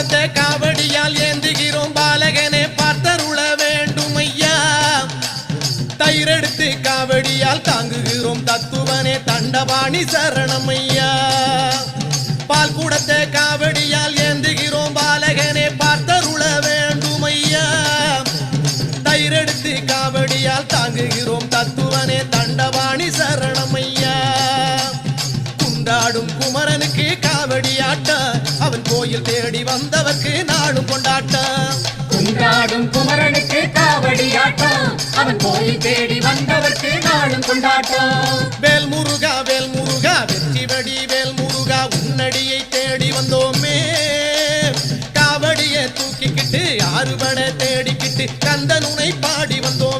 கூடத்தை காவடியால் ஏந்துகிறோம் பாலகனே பார்த்தருள வேண்டும் ஐயா தயிரெடுத்து காவடியால் தாங்குகிறோம் தத்துவனே தண்டபாணி சரணம் ஐயா பால் கூடத்தை காவடியால் ஏந்துகிறோம் பாலகனே பார்த்தருள வேண்டும் ஐயா தயிரெடுத்து காவடியால் தாங்குகிறோம் தத்துவனே தண்டபாணி சரணம் ஐயா குண்டாடும் குமரனுக்கு காவடியாட்டம் அவன் கோயில் தேடி வந்தவர்க்கு நாடும் கொண்டாட்டம் குண்டாடும் குமரனுக்கு காவடியாட்டம் அவன் கோயில் தேடி வந்தவர்க்கு நாடும் கொண்டாட்டம் வேல் முருகா வெற்றிவடி வேல் முருகா உன்னடியை தேடி வந்தோமே காவடியை தூக்கிக்கிட்டு ஆறுபட தேடிக்கிட்டு கந்தனுனை பாடி வந்தோம்